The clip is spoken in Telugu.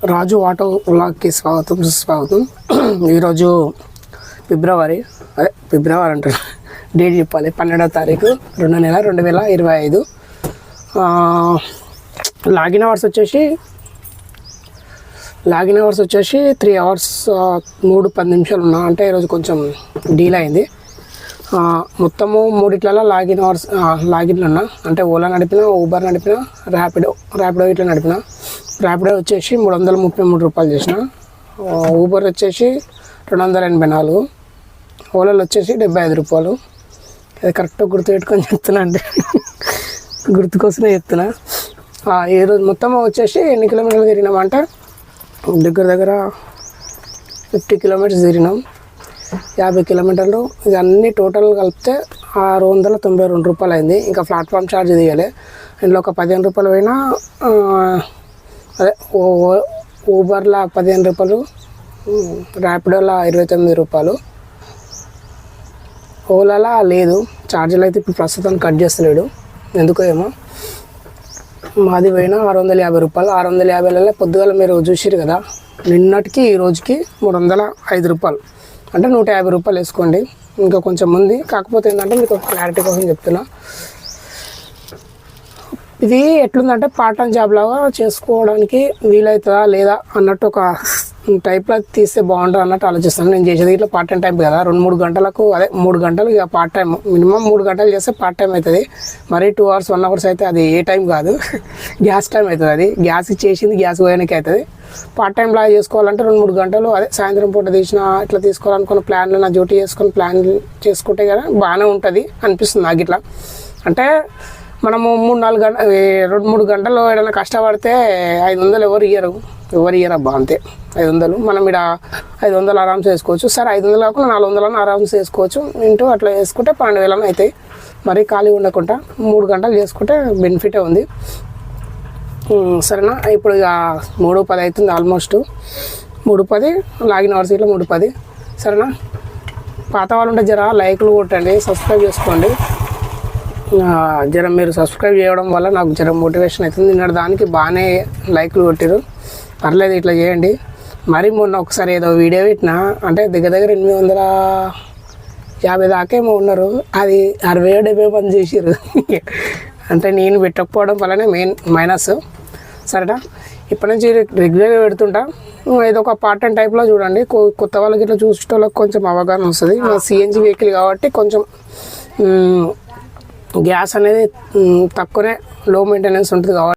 రాజు ఆటో వ్లాగ్కి స్వాగతం సుస్వాగతం. ఈరోజు ఫిబ్రవరి అంటారు, డేట్ చెప్పాలి, 12వ తారీఖు 2వ నెల 2025. లాగిన్ అవర్స్ వచ్చేసి 3 అవర్స్ 3:10 నిమిషాలు ఉన్నా. అంటే ఈరోజు కొంచెం డీల్ అయింది. మొత్తము 3 లాగిన్లు ఉన్నా. అంటే ఓలా నడిపిన, ఊబర్ నడిపిన, ర్యాపిడో ఇట్లా నడిపిన. ర్యాపిడో వచ్చేసి 333 రూపాయలు చేసిన. ఊబర్ వచ్చేసి 284. ఓలాలో వచ్చేసి 75 రూపాయలు. అది కరెక్ట్గా గుర్తుపెట్టుకొని చెప్తున్నా, అంటే గుర్తుకోసమే చెప్తున్నా. ఈరోజు మొత్తం వచ్చేసి ఎన్ని కిలోమీటర్లు తిరిగినామంటే దగ్గర 50 కిలోమీటర్స్ తిరిగినాం. 50 కిలోమీటర్లు. ఇవన్నీ టోటల్ కలిపితే 692 రూపాయలు అయింది. ఇంకా ప్లాట్ఫామ్ ఛార్జ్ తీయాలి. ఇందులో ఒక 15 రూపాయలు పోయినా, అదే ఊబర్లో 15 రూపాయలు, ర్యాపిడోలో 29 రూపాయలు, ఓలాలో లేదు. ఛార్జీలు అయితే ఇప్పుడు ప్రస్తుతానికి కట్ చేస్తలేడు, ఎందుకో ఏమో. మాది పోయినా 650 రూపాయలు. 650లలో పొద్దుగాల మీరు చూసిరు కదా, నిన్నటికి ఈ రోజుకి 305 రూపాయలు. అంటే 150 రూపాయలు వేసుకోండి. ఇంకా కొంచెం ఉంది. కాకపోతే ఏంటంటే మీకు క్లారిటీ కోసం చెప్తున్నా, ఇది ఎట్లుందంటే పార్ట్ టైం జాబ్ లాగా చేసుకోవడానికి వీలవుతుందా లేదా అన్నట్టు ఒక టైప్లో తీస్తే బాగుంటుంది అన్నట్టు ఆలోచిస్తాను. నేను చేసేది ఇట్లా పార్ట్ టైం టైప్ కదా, 2-3 గంటలకు, అదే 3 గంటలు ఇక పార్ట్ టైం. మినిమం 3 గంటలు చేస్తే పార్ట్ టైం అవుతుంది. మరీ 2 అవర్స్ 1 అవర్స్ అయితే అది ఏ టైం కాదు, గ్యాస్ టైం అవుతుంది. అది గ్యాస్ ఇచ్చేసింది, గ్యాస్ పోయానికి అవుతుంది. పార్ట్ టైం లాగా చేసుకోవాలంటే 2-3 గంటలు, అదే సాయంత్రం పూట తీసిన ఇట్లా తీసుకోవాలనుకున్న ప్లాన్లో నా డ్యూటీ చేసుకొని ప్లాన్ చేసుకుంటే కదా బాగానే ఉంటుంది అనిపిస్తుంది నాకు. ఇట్లా అంటే మనము 3-4 గంటలు 2-3 గంటలు ఏదైనా కష్టపడితే 500 ఎవరు ఇయ్యరు అబ్బా, అంతే. 500 మనం ఇక్కడ 500 ఆరామ్స్ వేసుకోవచ్చు. సరే 500 కాకుండా 400 ఆరామ్స్ వేసుకోవచ్చు. ఇంటూ అట్లా వేసుకుంటే 12,000 అవుతాయి. మరీ ఖాళీ ఉండకుండా 3 గంటలు చేసుకుంటే బెనిఫిటే ఉంది. సరేనా, ఇప్పుడు ఇక 3:10 అవుతుంది ఆల్మోస్ట్. 3:10 లాగిన్ అవర్స్ ఇట్లా 3:10. సరేనా, పాత వాళ్ళు ఉంటే జర లైక్లు కొట్టండి, సబ్స్క్రైబ్ చేసుకోండి. జర మీరు సబ్స్క్రైబ్ చేయడం వల్ల నాకు జర మోటివేషన్ అవుతుంది. నిన్న దానికి బాగానే లైక్లు కొట్టారు, పర్లేదు ఇట్లా చేయండి. మరి మొన్న ఒకసారి ఏదో వీడియో పెట్టినా, అంటే దగ్గర 850 దాకేమో ఉన్నారు. అది 60-70 మంది చేసారు. అంటే నేను పెట్టకపోవడం వల్లనే మైనస్. సరేనా, ఇప్పటి నుంచి రెగ్యులర్గా పెడుతుంటా. ఏదో ఒక పార్ట్ టైం టైప్లో చూడండి. కొత్త వాళ్ళకి ఇట్లా చూసే వాళ్ళకి కొంచెం అవగాహన వస్తుంది. మా సిఎన్జి వెహికల్ కాబట్టి కొంచెం గ్యాస్ అనేది తక్కువనే, లో మెయింటెనెన్స్ ఉంటుంది కాబట్టి